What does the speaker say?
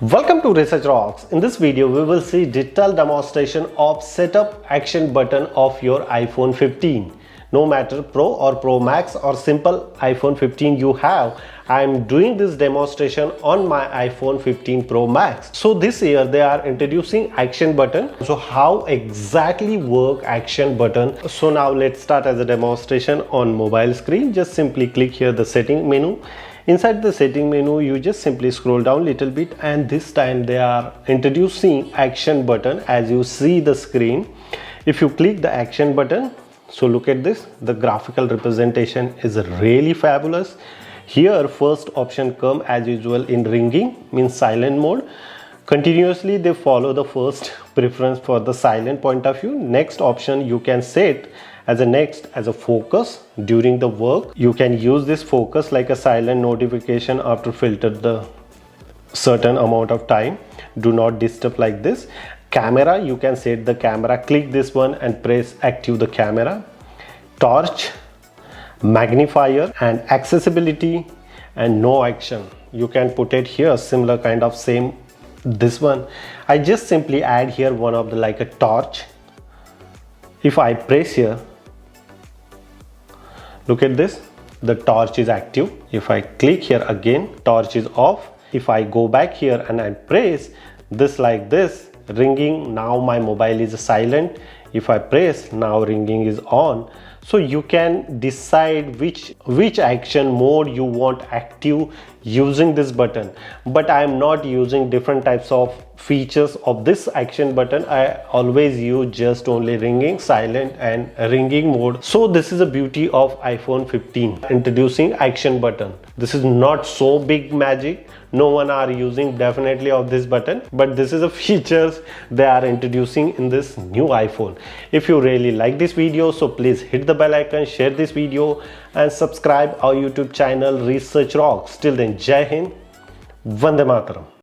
Welcome to Research Rocks. In this video, we will see detailed demonstration of setup action button of your iPhone 15. No matter Pro or Pro Max or simple iPhone 15 you have, I am doing this demonstration on my iPhone 15 Pro Max. So this year they are introducing action button. So how exactly work action button? So now let's start as a demonstration on mobile screen. Just simply click here the setting menu. Inside the setting menu, you just simply scroll down a little bit, and this time they are introducing action button as you see the screen. If you click the action button, so look at this, the graphical representation is really fabulous. Here first option come as usual in ringing, means silent mode. Continuously they follow the first preference for the silent point of view. Next option you can set as a focus during the work. You can use this focus like a silent notification after filter the certain amount of time. Do not disturb like this. Camera, you can set the camera. Click this one and press active the camera. Torch, magnifier, and accessibility and no action. You can put it here, similar kind of same this one. I just simply add here one of the like a torch. If I press here, look at this, the torch is active. If I click here again, torch is off. If I go back here and I press this like this, ringing, now my mobile is silent. If I press, now ringing is on. So you can decide which action mode you want active using this button. But I am not using different types of features of this action button. I always use just only ringing, silent and ringing mode. So this is the beauty of iPhone 15 introducing action button. This is not so big magic. No one are using definitely of this button, but this is a features they are introducing in this new iPhone. If you really like this video, so please hit the bell icon, share this video and subscribe our YouTube channel Research Rocks. Till then, Jai Hind, Vande Mataram.